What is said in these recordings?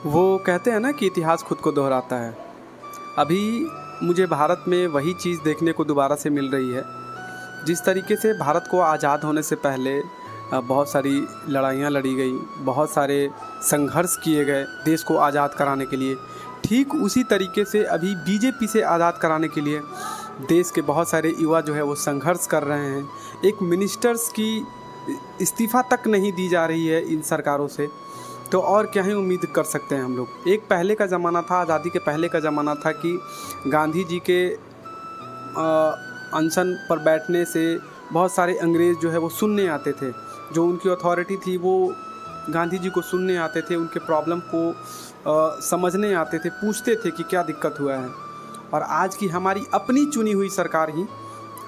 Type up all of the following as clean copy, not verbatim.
वो कहते हैं ना कि इतिहास खुद को दोहराता है। अभी मुझे भारत में वही चीज़ देखने को दोबारा से मिल रही है। जिस तरीके से भारत को आज़ाद होने से पहले बहुत सारी लड़ाइयाँ लड़ी गई, बहुत सारे संघर्ष किए गए देश को आज़ाद कराने के लिए, ठीक उसी तरीके से अभी बीजेपी से आज़ाद कराने के लिए देश के बहुत सारे युवा जो है वो संघर्ष कर रहे हैं। एक मिनिस्टर्स की इस्तीफ़ा तक नहीं दी जा रही है इन सरकारों से, तो और क्या ही उम्मीद कर सकते हैं हम लोग। एक पहले का ज़माना था, आज़ादी के पहले का ज़माना था कि गांधी जी के अनशन पर बैठने से बहुत सारे अंग्रेज़ जो है वो सुनने आते थे। जो उनकी अथॉरिटी थी वो गांधी जी को सुनने आते थे, उनके प्रॉब्लम को समझने आते थे, पूछते थे कि क्या दिक्कत हुआ है। और आज की हमारी अपनी चुनी हुई सरकार ही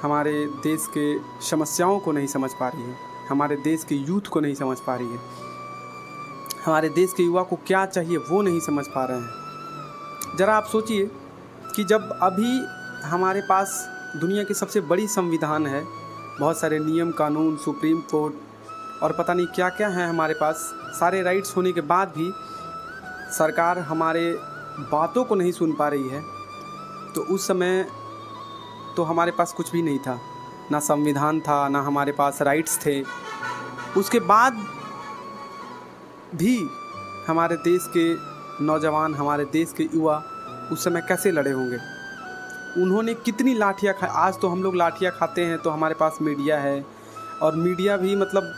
हमारे देश के समस्याओं को नहीं समझ पा रही है, हमारे देश के यूथ को नहीं समझ पा रही है, हमारे देश के युवा को क्या चाहिए वो नहीं समझ पा रहे हैं। ज़रा आप सोचिए कि जब अभी हमारे पास दुनिया की सबसे बड़ी संविधान है, बहुत सारे नियम कानून, सुप्रीम कोर्ट और पता नहीं क्या क्या है हमारे पास, सारे राइट्स होने के बाद भी सरकार हमारे बातों को नहीं सुन पा रही है, तो उस समय तो हमारे पास कुछ भी नहीं था, ना संविधान था, ना हमारे पास राइट्स थे। उसके बाद भी हमारे देश के नौजवान, हमारे देश के युवा उस समय कैसे लड़े होंगे, उन्होंने कितनी लाठियाँ खा। आज तो हम लोग लाठियाँ खाते हैं तो हमारे पास मीडिया है, और मीडिया भी मतलब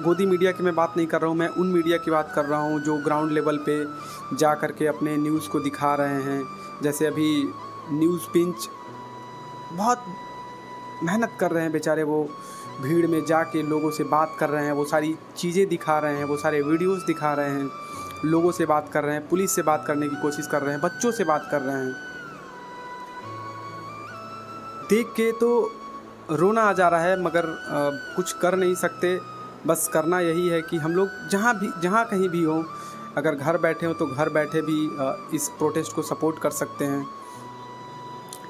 गोदी मीडिया की मैं बात नहीं कर रहा हूँ, मैं उन मीडिया की बात कर रहा हूँ जो ग्राउंड लेवल पे जा कर के अपने न्यूज़ को दिखा रहे हैं। जैसे अभी न्यूज़ पिंच बहुत मेहनत कर रहे हैं बेचारे, वो भीड़ में जाके लोगों से बात कर रहे हैं, वो सारी चीज़ें दिखा रहे हैं, वो सारे वीडियोस दिखा रहे हैं, लोगों से बात कर रहे हैं, पुलिस से बात करने की कोशिश कर रहे हैं, बच्चों से बात कर रहे हैं। देख के तो रोना आ जा रहा है, मगर कुछ कर नहीं सकते। बस करना यही है कि हम लोग जहाँ कहीं भी हो, अगर घर बैठे हो तो घर बैठे भी इस प्रोटेस्ट को सपोर्ट कर सकते हैं,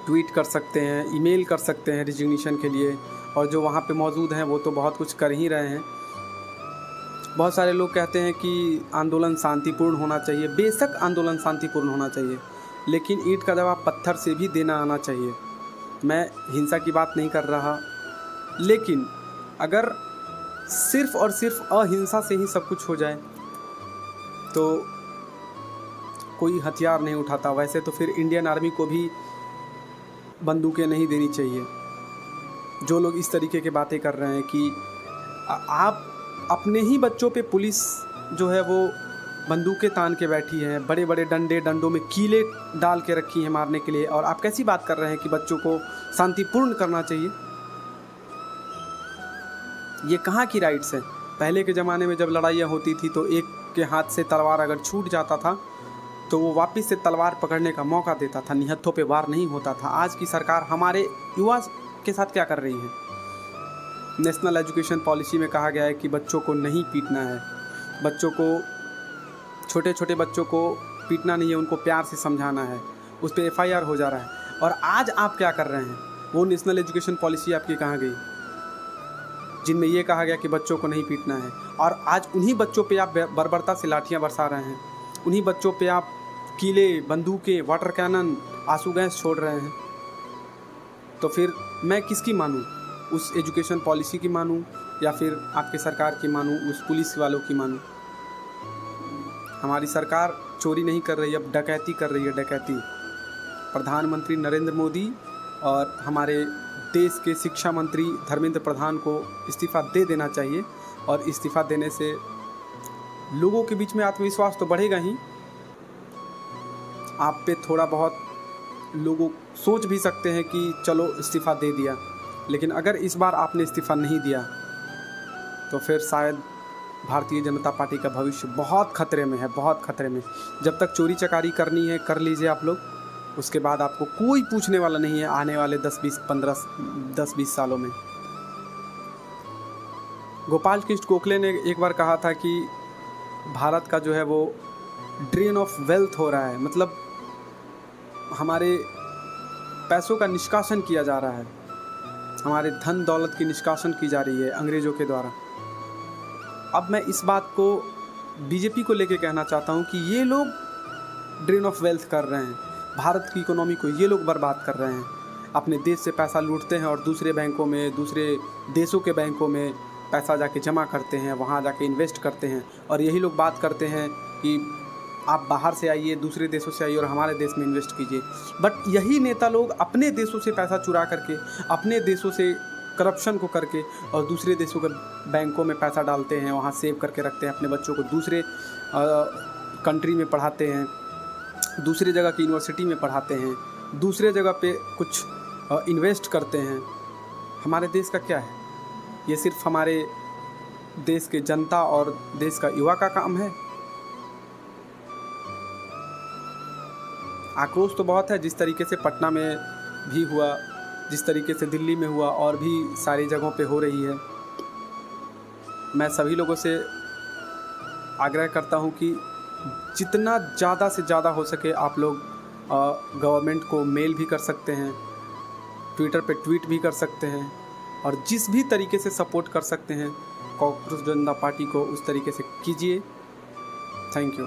ट्वीट कर सकते हैं, ईमेल कर सकते हैं रिजिग्नेशन के लिए, और जो वहाँ पे मौजूद हैं वो तो बहुत कुछ कर ही रहे हैं। बहुत सारे लोग कहते हैं कि आंदोलन शांतिपूर्ण होना चाहिए। बेशक आंदोलन शांतिपूर्ण होना चाहिए, लेकिन ईंट का जवाब पत्थर से भी देना आना चाहिए। मैं हिंसा की बात नहीं कर रहा, लेकिन अगर सिर्फ़ और सिर्फ अहिंसा से ही सब कुछ हो जाए तो कोई हथियार नहीं उठाता। वैसे तो फिर इंडियन आर्मी को भी बंदूकें नहीं देनी चाहिए। जो लोग इस तरीके की बातें कर रहे हैं कि आप अपने ही बच्चों पे पुलिस जो है वो बंदूकें तान के बैठी है, बड़े बड़े डंडों में कीले डाल के रखी हैं मारने के लिए, और आप कैसी बात कर रहे हैं कि बच्चों को शांतिपूर्ण करना चाहिए। ये कहाँ की राइट्स है। पहले के ज़माने में जब लड़ाइयाँ होती थी तो एक के हाथ से तलवार अगर छूट जाता था तो वो वापस से तलवार पकड़ने का मौका देता था, निहत्थों पे वार नहीं होता था। आज की सरकार हमारे युवा के साथ क्या कर रही है। नेशनल एजुकेशन पॉलिसी में कहा गया है कि बच्चों को नहीं पीटना है, बच्चों को, छोटे छोटे बच्चों को पीटना नहीं है, उनको प्यार से समझाना है। उस पर FIR हो जा रहा है। और आज आप क्या कर रहे हैं, वो नेशनल एजुकेशन पॉलिसी आपकी कहाँ गई जिनमें ये कहा गया कि बच्चों को नहीं पीटना है, और आज उन्हीं बच्चों पे आप बर्बरता से लाठियाँ बरसा रहे हैं, उन्हीं बच्चों पे आप कीले, बंदूकें, वाटर कैनन, आंसू गैस छोड़ रहे हैं। तो फिर मैं किसकी मानूं, उस एजुकेशन पॉलिसी की मानूं या फिर आपके सरकार की मानूं, उस पुलिस वालों की मानूं। हमारी सरकार चोरी नहीं कर रही, अब डकैती कर रही है, डकैती। प्रधानमंत्री नरेंद्र मोदी और हमारे देश के शिक्षा मंत्री धर्मेंद्र प्रधान को इस्तीफ़ा दे देना चाहिए, और इस्तीफ़ा देने से लोगों के बीच में आत्मविश्वास तो बढ़ेगा ही, आप पे थोड़ा बहुत लोग सोच भी सकते हैं कि चलो इस्तीफ़ा दे दिया। लेकिन अगर इस बार आपने इस्तीफ़ा नहीं दिया तो फिर शायद भारतीय जनता पार्टी का भविष्य बहुत खतरे में है, बहुत खतरे में। जब तक चोरी चकारी करनी है कर लीजिए आप लोग, उसके बाद आपको कोई पूछने वाला नहीं है आने वाले 10-20 सालों में। गोपाल कृष्ण गोखले ने एक बार कहा था कि भारत का जो है वो ड्रेन ऑफ वेल्थ हो रहा है, मतलब हमारे पैसों का निष्कासन किया जा रहा है, हमारे धन दौलत की निष्कासन की जा रही है अंग्रेज़ों के द्वारा। अब मैं इस बात को बीजेपी को लेके कहना चाहता हूँ कि ये लोग ड्रेन ऑफ वेल्थ कर रहे हैं, भारत की इकोनॉमी को ये लोग बर्बाद कर रहे हैं। अपने देश से पैसा लूटते हैं और दूसरे बैंकों में, दूसरे देशों के बैंकों में पैसा जाके जमा करते हैं, वहाँ जाके इन्वेस्ट करते हैं। और यही लोग बात करते हैं कि आप बाहर से आइए, दूसरे देशों से आइए और हमारे देश में इन्वेस्ट कीजिए। बट यही नेता लोग अपने देशों से पैसा चुरा करके, अपने देशों से करप्शन को करके और दूसरे देशों के बैंकों में पैसा डालते हैं, वहाँ सेव करके रखते हैं। अपने बच्चों को दूसरे कंट्री में पढ़ाते हैं, दूसरे जगह की यूनिवर्सिटी में पढ़ाते हैं, दूसरे जगह पे कुछ इन्वेस्ट करते हैं। हमारे देश का क्या है? ये सिर्फ हमारे देश के जनता और देश का युवा का काम है। आक्रोश तो बहुत है, जिस तरीके से पटना में भी हुआ, जिस तरीके से दिल्ली में हुआ और भी सारी जगहों पे हो रही है। मैं सभी लोगों से आग्रह करता हूँ कि जितना ज़्यादा से ज़्यादा हो सके आप लोग गवर्नमेंट को मेल भी कर सकते हैं, ट्विटर पे ट्वीट भी कर सकते हैं और जिस भी तरीके से सपोर्ट कर सकते हैं कॉकरोच जनता पार्टी को, उस तरीके से कीजिए। Thank you.